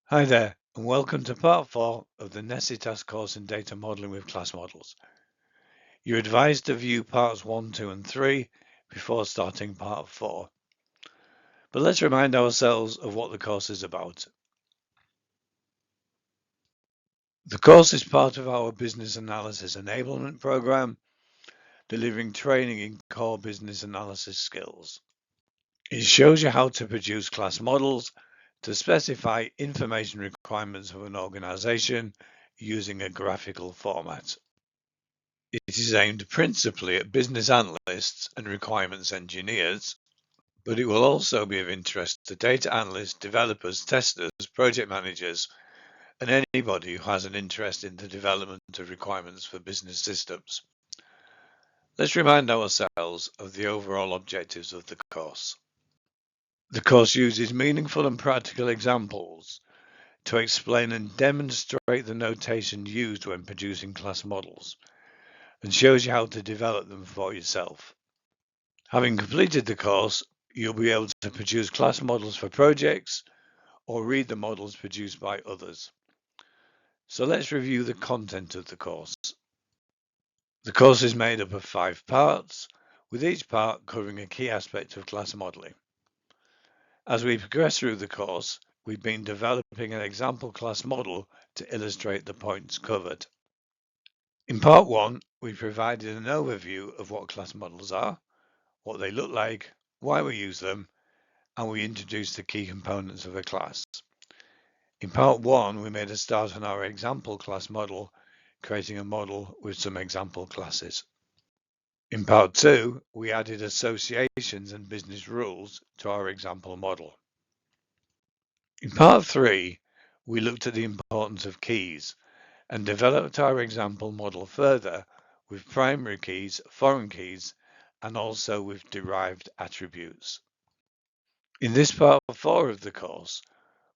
Hi there, and welcome to part 4 of the Necessitas course in data modeling with class models. You're advised to view parts 1, 2 and 3 before starting part 4. But let's remind ourselves of what the course is about. The course is part of our business analysis enablement program, delivering training in core business analysis skills. It shows you how to produce class models to specify information requirements of an organization using a graphical format. It is aimed principally at business analysts and requirements engineers, but it will also be of interest to data analysts, developers, testers, project managers, and anybody who has an interest in the development of requirements for business systems. Let's remind ourselves of the overall objectives of the course. The course uses meaningful and practical examples to explain and demonstrate the notation used when producing class models, and shows you how to develop them for yourself. Having completed the course, you'll be able to produce class models for projects or read the models produced by others. So let's review the content of the course. The course is made up of 5 parts, with each part covering a key aspect of class modeling. As we progress through the course, we've been developing an example class model to illustrate the points covered. In part 1, we provided an overview of what class models are, what they look like, why we use them, and we introduced the key components of a class. In part 1, we made a start on our example class model, creating a model with some example classes. In part 2, we added associations and business rules to our example model. In part 3, we looked at the importance of keys and developed our example model further with primary keys, foreign keys, and also with derived attributes. In this part 4 of the course,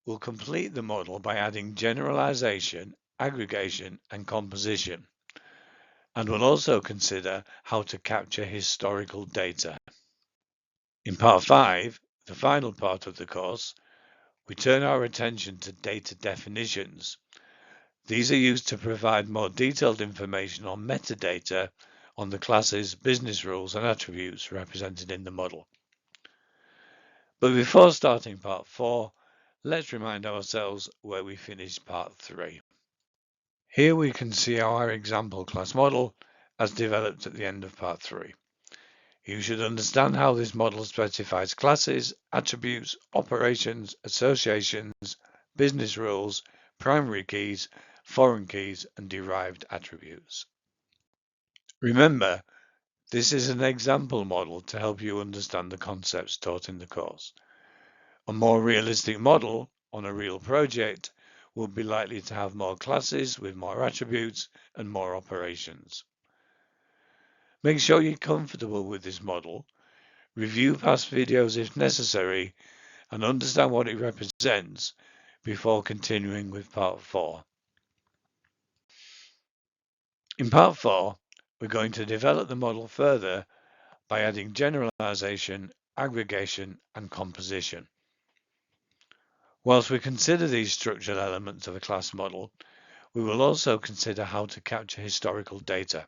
we'll complete the model by adding generalization, aggregation, and composition, and we'll also consider how to capture historical data. In part 5, the final part of the course, we turn our attention to data definitions. These are used to provide more detailed information on metadata on the classes, business rules, and attributes represented in the model. But before starting part 4, let's remind ourselves where we finished part 3. Here we can see our example class model as developed at the end of part 3. You should understand how this model specifies classes, attributes, operations, associations, business rules, primary keys, foreign keys, and derived attributes. Remember, this is an example model to help you understand the concepts taught in the course. A more realistic model on a real project will be likely to have more classes with more attributes and more operations. Make sure you're comfortable with this model, review past videos if necessary, and understand what it represents before continuing with part 4. In part 4, we're going to develop the model further by adding generalization, aggregation, and composition. Whilst we consider these structural elements of a class model, we will also consider how to capture historical data.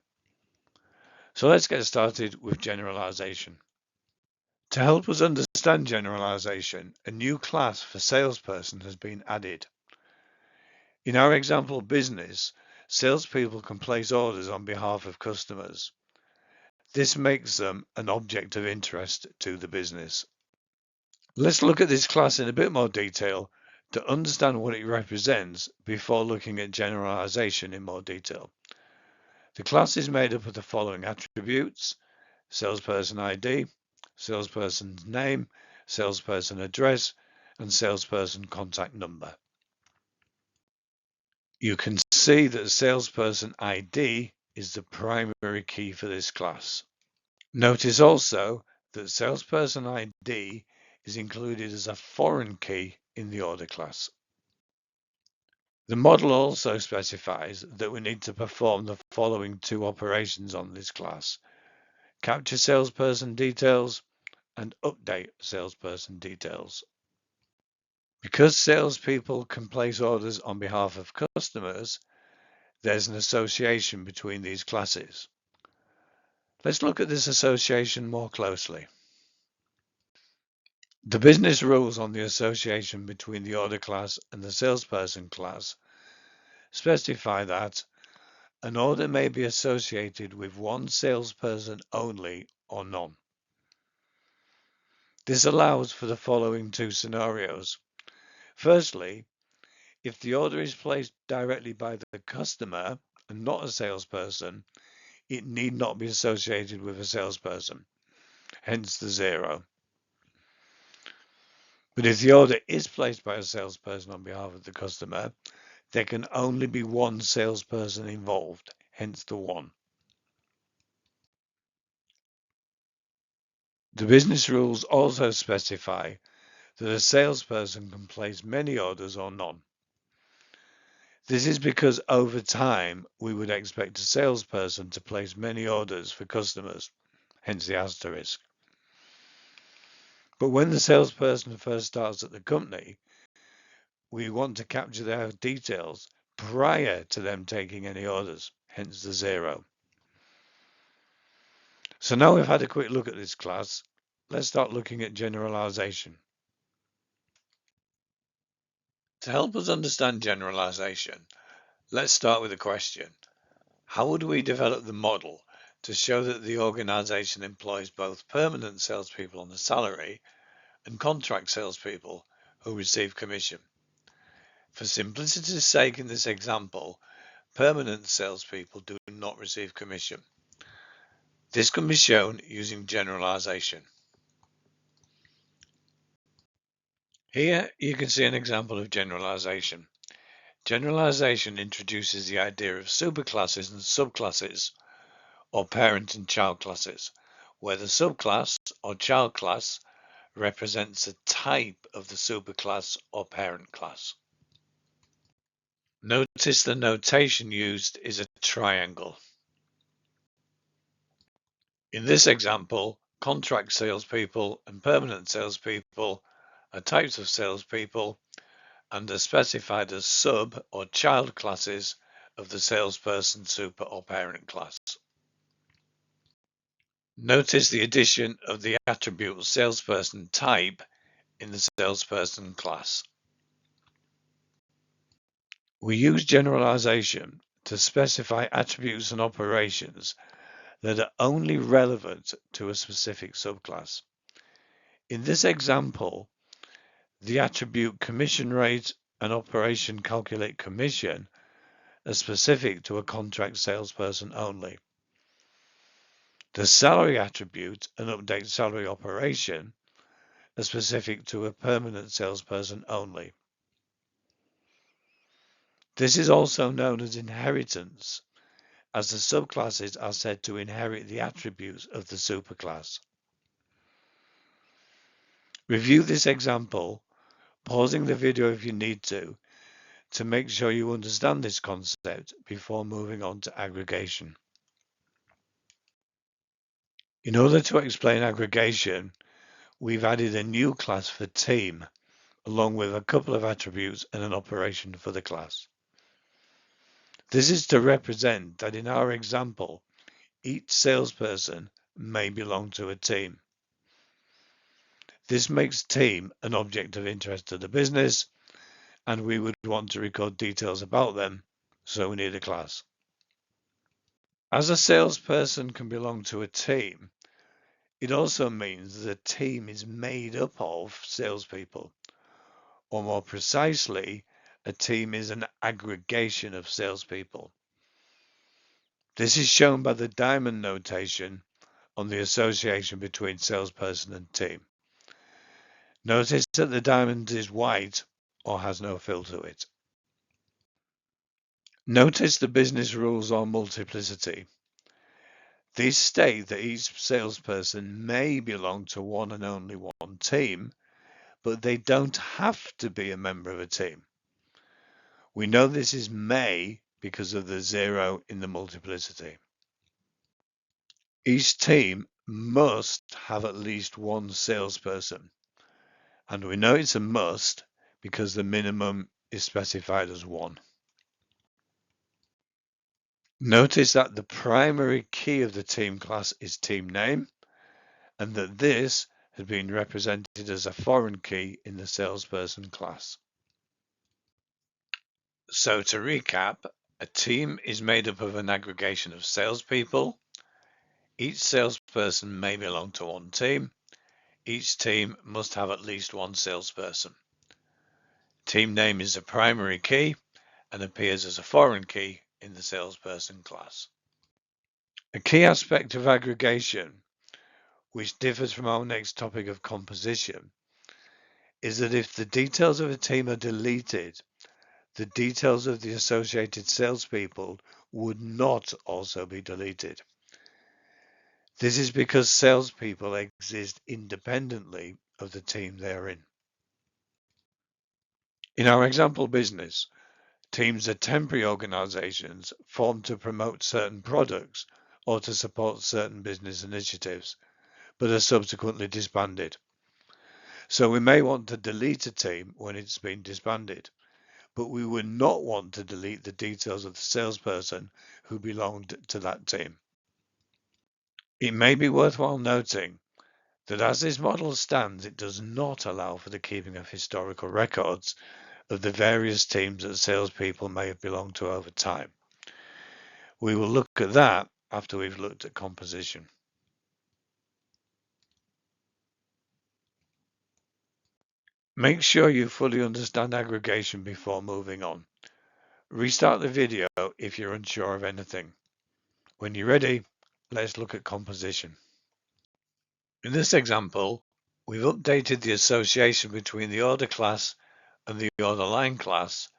So let's get started with generalization. To help us understand generalization, a new class for salesperson has been added. In our example business, salespeople can place orders on behalf of customers. This makes them an object of interest to the business. Let's look at this class in a bit more detail to understand what it represents before looking at generalization in more detail. The class is made up of the following attributes: salesperson ID, salesperson's name, salesperson address, and salesperson contact number. You can see that salesperson ID is the primary key for this class. Notice also that salesperson ID is included as a foreign key in the order class. The model also specifies that we need to perform the following 2 operations on this class: capture salesperson details and update salesperson details. Because salespeople can place orders on behalf of customers, there's an association between these classes. Let's look at this association more closely. The business rules on the association between the order class and the salesperson class specify that an order may be associated with one salesperson only or none. This allows for the following two scenarios. Firstly, if the order is placed directly by the customer and not a salesperson, it need not be associated with a salesperson, hence the 0. But if the order is placed by a salesperson on behalf of the customer, there can only be one salesperson involved, hence the 1. The business rules also specify that a salesperson can place many orders or none. This is because over time we would expect a salesperson to place many orders for customers, hence the asterisk. But when the salesperson first starts at the company, we want to capture their details prior to them taking any orders, hence the 0. So now we've had a quick look at this class, let's start looking at generalization. To help us understand generalization, let's start with a question. How would we develop the model to show that the organization employs both permanent salespeople on a salary and contract salespeople who receive commission? For simplicity's sake in this example, permanent salespeople do not receive commission. This can be shown using generalization. Here you can see an example of generalization. Generalization introduces the idea of superclasses and subclasses, or parent and child classes, where the subclass or child class represents a type of the superclass or parent class. Notice the notation used is a triangle. In this example, contract salespeople and permanent salespeople are types of salespeople and are specified as sub or child classes of the salesperson super or parent class. Notice the addition of the attribute salesperson type in the salesperson class. We use generalization to specify attributes and operations that are only relevant to a specific subclass. In this example, the attribute commission rate and operation calculate commission are specific to a contract salesperson only. The salary attribute and update salary operation are specific to a permanent salesperson only. This is also known as inheritance, as the subclasses are said to inherit the attributes of the superclass. Review this example, pausing the video if you need to make sure you understand this concept before moving on to aggregation. In order to explain aggregation, we've added a new class for team, along with a couple of attributes and an operation for the class. This is to represent that in our example, each salesperson may belong to a team. This makes team an object of interest to the business, and we would want to record details about them, so we need a class. As a salesperson can belong to a team, it also means that a team is made up of salespeople, or more precisely, a team is an aggregation of salespeople. This is shown by the diamond notation on the association between salesperson and team. Notice that the diamond is white or has no fill to it. Notice the business rules on multiplicity. These state that each salesperson may belong to one and only one team, but they don't have to be a member of a team. We know this is may because of the 0 in the multiplicity. Each team must have at least one salesperson, and we know it's a must because the minimum is specified as 1. Notice that the primary key of the team class is team name, and that this has been represented as a foreign key in the salesperson class. So to recap, a team is made up of an aggregation of salespeople. Each salesperson may belong to one team. Each team must have at least one salesperson. Team name is a primary key and appears as a foreign key in the salesperson class. A key aspect of aggregation, which differs from our next topic of composition, is that if the details of a team are deleted, the details of the associated salespeople would not also be deleted. This is because salespeople exist independently of the team they are in. In our example business, teams are temporary organizations formed to promote certain products or to support certain business initiatives, but are subsequently disbanded. So we may want to delete a team when it's been disbanded, but we would not want to delete the details of the salesperson who belonged to that team. It may be worthwhile noting that as this model stands, it does not allow for the keeping of historical records of the various teams that salespeople may have belonged to over time. We will look at that after we've looked at composition. Make sure you fully understand aggregation before moving on. Restart the video if you're unsure of anything. When you're ready, let's look at composition. In this example, we've updated the association between the order class and the order line class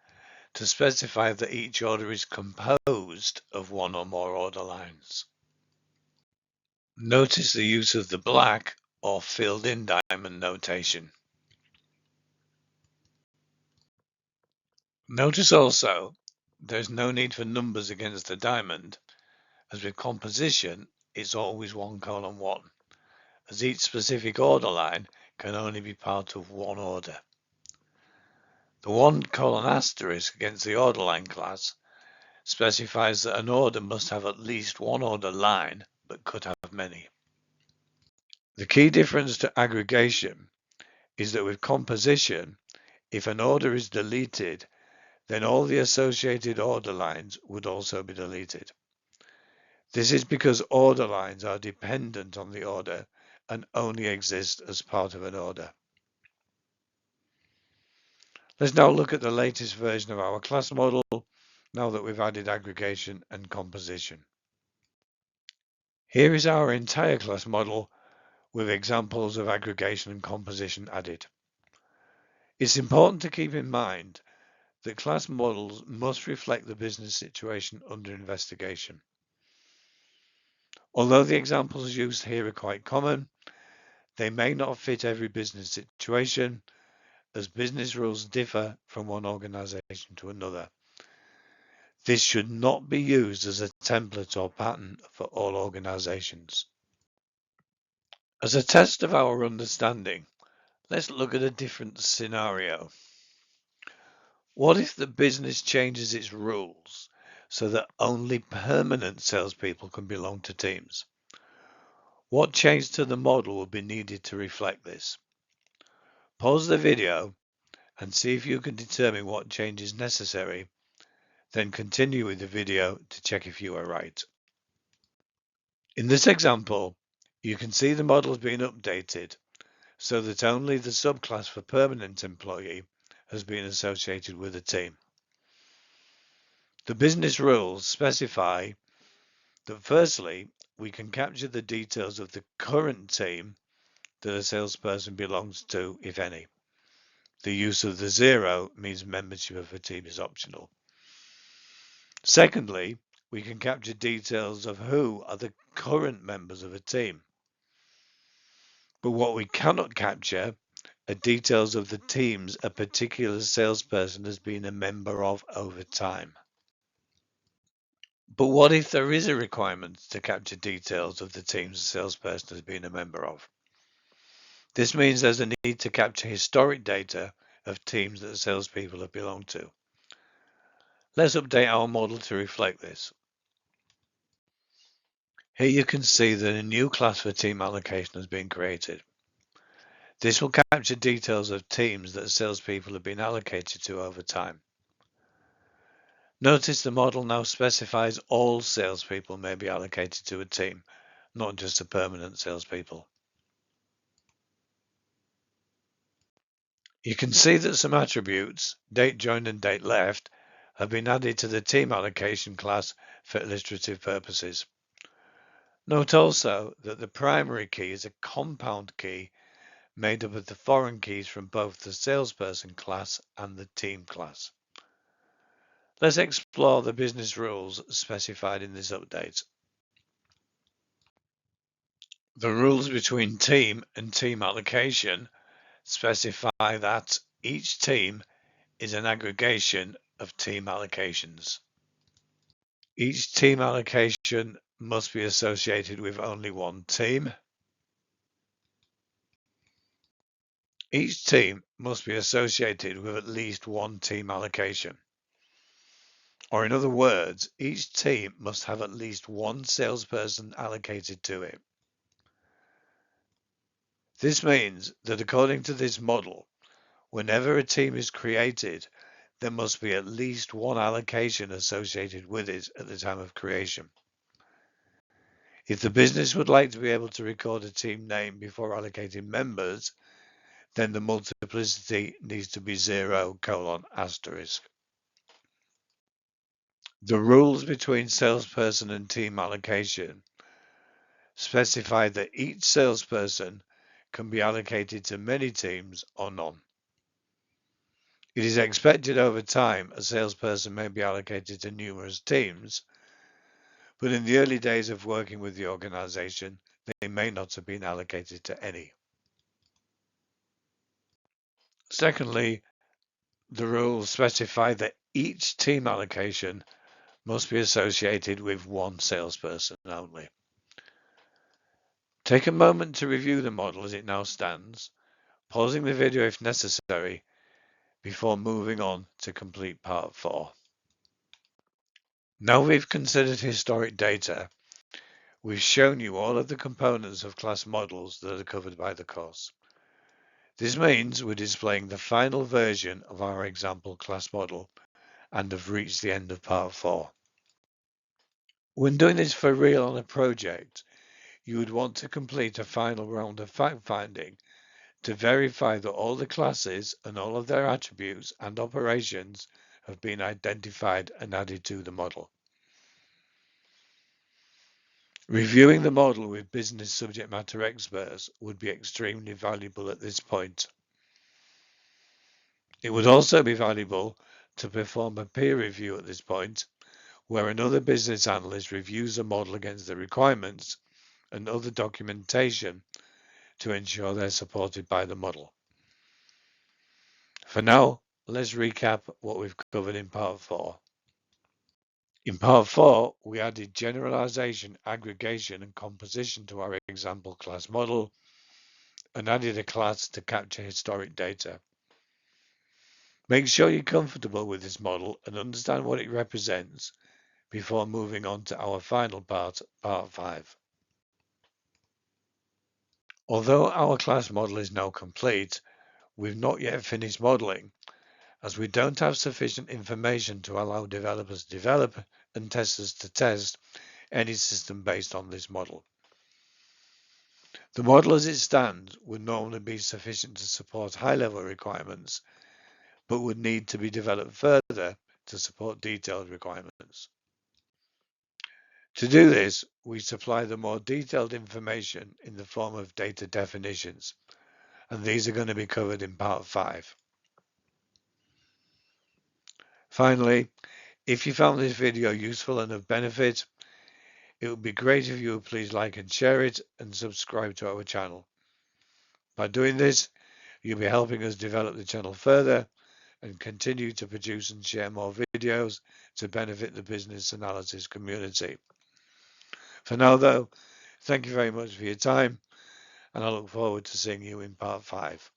to specify that each order is composed of one or more order lines. Notice the use of the black or filled-in diamond notation. Notice also there's no need for numbers against the diamond, as with composition it's always 1:1, as each specific order line can only be part of one order. The 1:* against the order line class specifies that an order must have at least one order line, but could have many. The key difference to aggregation is that with composition, if an order is deleted, then all the associated order lines would also be deleted. This is because order lines are dependent on the order and only exist as part of an order. Let's now look at the latest version of our class model, now that we've added aggregation and composition. Here is our entire class model with examples of aggregation and composition added. It's important to keep in mind that class models must reflect the business situation under investigation. Although the examples used here are quite common, they may not fit every business situation, as business rules differ from one organization to another. This should not be used as a template or pattern for all organizations. As a test of our understanding, let's look at a different scenario. What if the business changes its rules so that only permanent salespeople can belong to teams? What change to the model will be needed to reflect this? Pause the video and see if you can determine what change is necessary, then continue with the video to check if you are right. In this example, you can see the model has been updated so that only the subclass for permanent employee has been associated with a team. The business rules specify that firstly, we can capture the details of the current team that a salesperson belongs to, if any. The use of the 0 means membership of a team is optional. Secondly, we can capture details of who are the current members of a team. But what we cannot capture are details of the teams a particular salesperson has been a member of over time. But what if there is a requirement to capture details of the teams a salesperson has been a member of? This means there's a need to capture historic data of teams that the salespeople have belonged to. Let's update our model to reflect this. Here you can see that a new class for team allocation has been created. This will capture details of teams that salespeople have been allocated to over time. Notice the model now specifies all salespeople may be allocated to a team, not just the permanent salespeople. You can see that some attributes, date joined and date left, have been added to the team allocation class for illustrative purposes. Note also that the primary key is a compound key made up of the foreign keys from both the salesperson class and the team class. Let's explore the business rules specified in this update. The rules between team and team allocation specify that each team is an aggregation of team allocations. Each team allocation must be associated with only one team. Each team must be associated with at least one team allocation. Or in other words, each team must have at least one salesperson allocated to it. This means that according to this model, whenever a team is created, there must be at least one allocation associated with it at the time of creation. If the business would like to be able to record a team name before allocating members, then the multiplicity needs to be 0, ***. The rules between salesperson and team allocation specify that each salesperson can be allocated to many teams or none. It is expected over time a salesperson may be allocated to numerous teams, but in the early days of working with the organization, they may not have been allocated to any. Secondly, the rules specify that each team allocation must be associated with one salesperson only. Take a moment to review the model as it now stands, pausing the video if necessary before moving on to complete part 4. Now we've considered historic data, we've shown you all of the components of class models that are covered by the course. This means we're displaying the final version of our example class model and have reached the end of part 4. When doing this for real on a project, you would want to complete a final round of fact-finding to verify that all the classes and all of their attributes and operations have been identified and added to the model. Reviewing the model with business subject matter experts would be extremely valuable at this point. It would also be valuable to perform a peer review at this point, where another business analyst reviews the model against the requirements and other documentation to ensure they're supported by the model. For now, let's recap what we've covered in part 4. In part 4, we added generalization, aggregation, and composition to our example class model and added a class to capture historic data. Make sure you're comfortable with this model and understand what it represents before moving on to our final part, part 5. Although our class model is now complete, we've not yet finished modeling, as we don't have sufficient information to allow developers to develop and testers to test any system based on this model. The model as it stands would normally be sufficient to support high-level requirements, but would need to be developed further to support detailed requirements. To do this, we supply the more detailed information in the form of data definitions, and these are going to be covered in part 5. Finally, if you found this video useful and of benefit, it would be great if you would please like and share it and subscribe to our channel. By doing this, you'll be helping us develop the channel further and continue to produce and share more videos to benefit the business analysis community. For now though, thank you very much for your time, and I look forward to seeing you in part 5.